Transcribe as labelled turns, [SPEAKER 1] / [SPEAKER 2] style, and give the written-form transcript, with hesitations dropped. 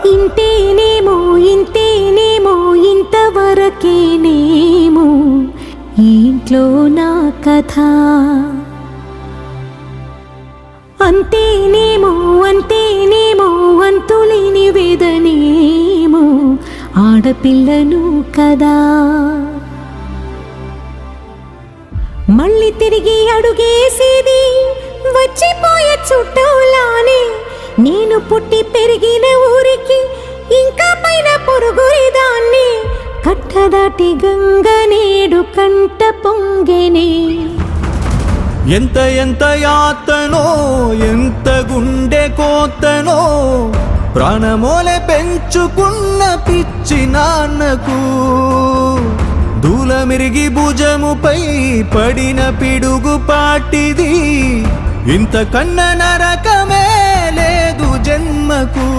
[SPEAKER 1] ఇంతేనేమో ఇంతేనేమో ఇంతవరకేనేమో ఈ ఇంట్లో నా కథ. అంతేనేమో అంతేనేమో అంతులేని వేదనేమో ఆడపిల్లను కదా. మళ్ళీ తిరిగి అడుగేసేది వచ్చిపోయే చుట్టూలానే. నేను పుట్టి పెరిగిన ఊరికి ఇంకా పైన పొరుగుదాన్ని. కట్టదాటి గంగ నేడు కంట పొంగెనే.
[SPEAKER 2] ఎంత ఎంత యాతనో ఎంత గుండె కోతనో ప్రాణమోలే పెంచుకున్న పిచ్చి నాన్నకు. దూలమిరిగి భుజముపై పడిన పిడుగు పాటిది. ఇంతకన్నా నరకమే లేదు జన్మకు.